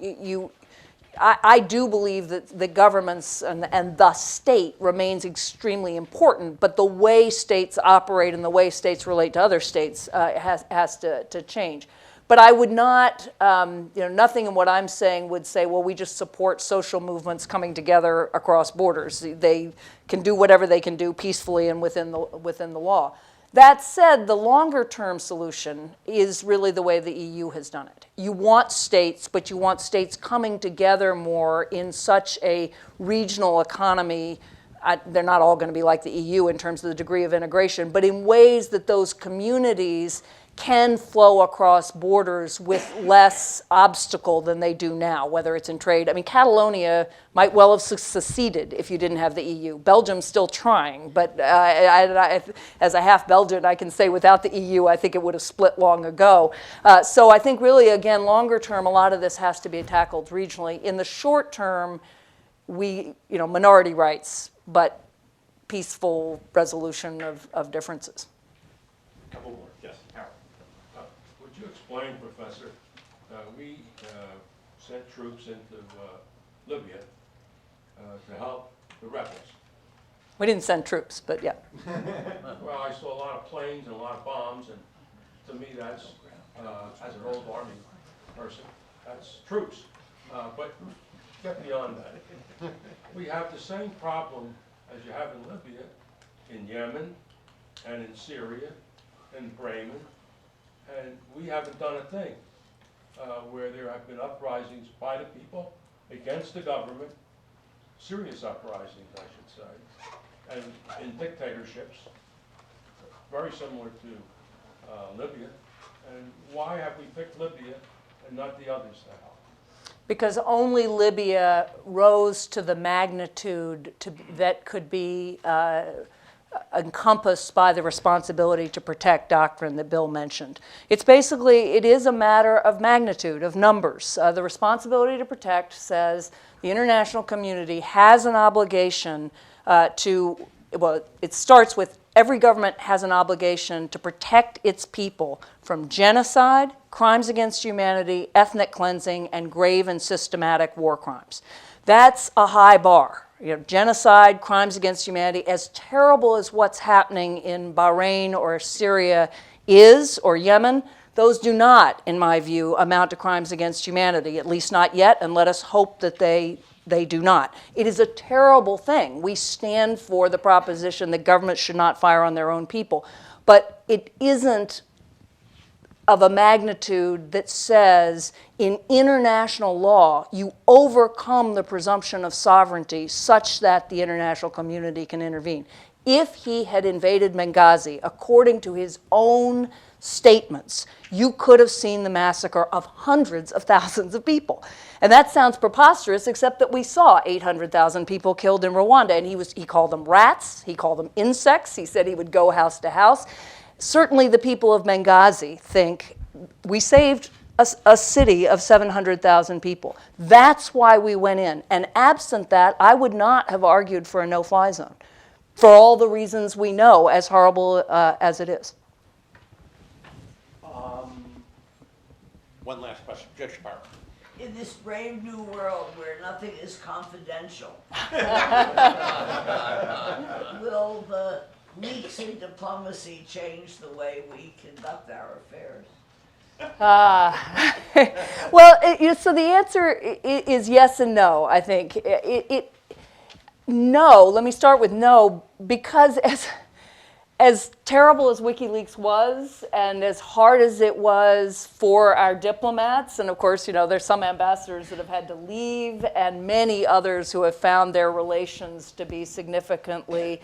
I do believe that the governments and the state remains extremely important, but the way states operate and the way states relate to other states has to change. But I would not, nothing in what I'm saying would say, well, we just support social movements coming together across borders. They can do whatever they can do peacefully and within the law. That said, the longer-term solution is really the way the EU has done it. You want states, but you want states coming together more in such a regional economy. They're not all going to be like the EU in terms of the degree of integration, but in ways that those communities can flow across borders with less obstacle than they do now, whether it's in trade. I mean, Catalonia might well have succeeded if you didn't have the EU. Belgium's still trying, but as a half Belgian, I can say without the EU, I think it would have split long ago. So I think really, again, longer term, a lot of this has to be tackled regionally. In the short term, minority rights, but peaceful resolution of differences. A couple more, yes, Harold. Would you explain, Professor, we sent troops into Libya to help the rebels. We didn't send troops, but yeah. Well, I saw a lot of planes and a lot of bombs, and to me that's, as an old Army person, that's troops. But get beyond that. We have the same problem as you have in Libya, in Yemen, and in Syria, and Bremen, and we haven't done a thing where there have been uprisings by the people against the government, serious uprisings, I should say, and in dictatorships, very similar to Libya. And why have we picked Libya and not the others to help? Because only Libya rose to the magnitude that could be encompassed by the responsibility to protect doctrine that Bill mentioned. It is a matter of magnitude, of numbers. The responsibility to protect says the international community has an obligation it starts with every government has an obligation to protect its people from genocide, crimes against humanity, ethnic cleansing, and grave and systematic war crimes. That's a high bar. You know, genocide, crimes against humanity, as terrible as what's happening in Bahrain or Syria is, or Yemen, those do not, in my view, amount to crimes against humanity, at least not yet, and let us hope that they do not. It is a terrible thing. We stand for the proposition that governments should not fire on their own people, but it isn't of a magnitude that says in international law you overcome the presumption of sovereignty such that the international community can intervene. If he had invaded Benghazi, according to his own statements, you could have seen the massacre of hundreds of thousands of people. And that sounds preposterous, except that we saw 800,000 people killed in Rwanda, and he called them rats, he called them insects, he said he would go house to house. Certainly the people of Benghazi think we saved a city of 700,000 people. That's why we went in. And absent that, I would not have argued for a no-fly zone, for all the reasons we know, as horrible as it is. One last question, Judge Parker. In this brave new world where nothing is confidential, will the leaks in diplomacy change the way we conduct our affairs? Well, so the answer is yes and no, I think. No, let me start with no, because as terrible as WikiLeaks was, and as hard as it was for our diplomats, and of course, you know, there's some ambassadors that have had to leave, and many others who have found their relations to be significantly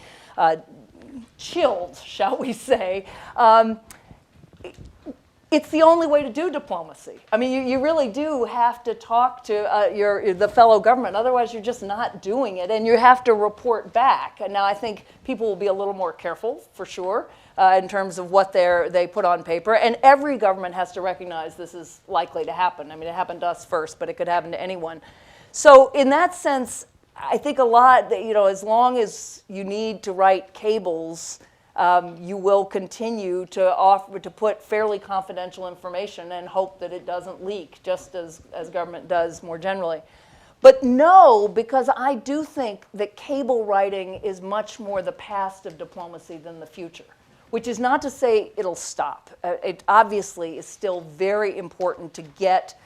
chilled, shall we say. It's the only way to do diplomacy. I mean, you really do have to talk to the fellow government. Otherwise, you're just not doing it, and you have to report back. And now I think people will be a little more careful, for sure, in terms of what they put on paper. And every government has to recognize this is likely to happen. I mean, it happened to us first, but it could happen to anyone. So in that sense, I think a lot, you know, as long as you need to write cables, you will continue to put fairly confidential information and hope that it doesn't leak, just as government does more generally. But no, because I do think that cable writing is much more the past of diplomacy than the future, which is not to say it'll stop. It obviously is still very important to get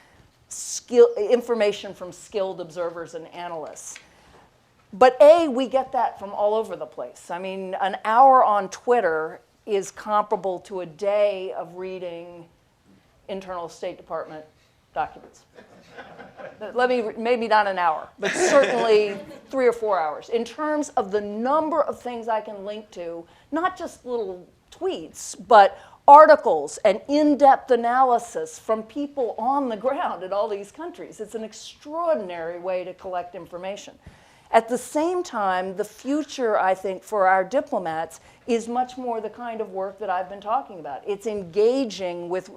information from skilled observers and analysts. But we get that from all over the place. I mean, an hour on Twitter is comparable to a day of reading internal State Department documents. Maybe not an hour, but certainly 3 or 4 hours. In terms of the number of things I can link to, not just little tweets, but articles and in-depth analysis from people on the ground in all these countries. It's an extraordinary way to collect information. At the same time, the future, I think, for our diplomats is much more the kind of work that I've been talking about. It's engaging with,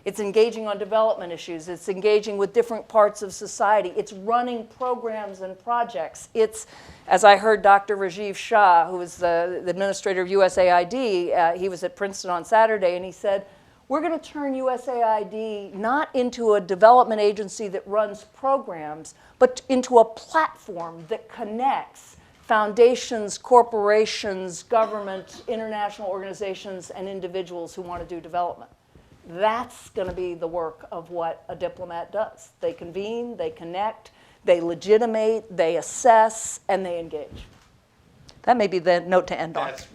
it's engaging on development issues. It's engaging with different parts of society. It's running programs and projects. It's, as I heard Dr. Rajiv Shah, who is the administrator of USAID, he was at Princeton on Saturday, and he said, we're going to turn USAID not into a development agency that runs programs, but into a platform that connects foundations, corporations, government, international organizations, and individuals who want to do development. That's going to be the work of what a diplomat does. They convene, they connect, they legitimate, they assess, and they engage. That may be the note to end on. That's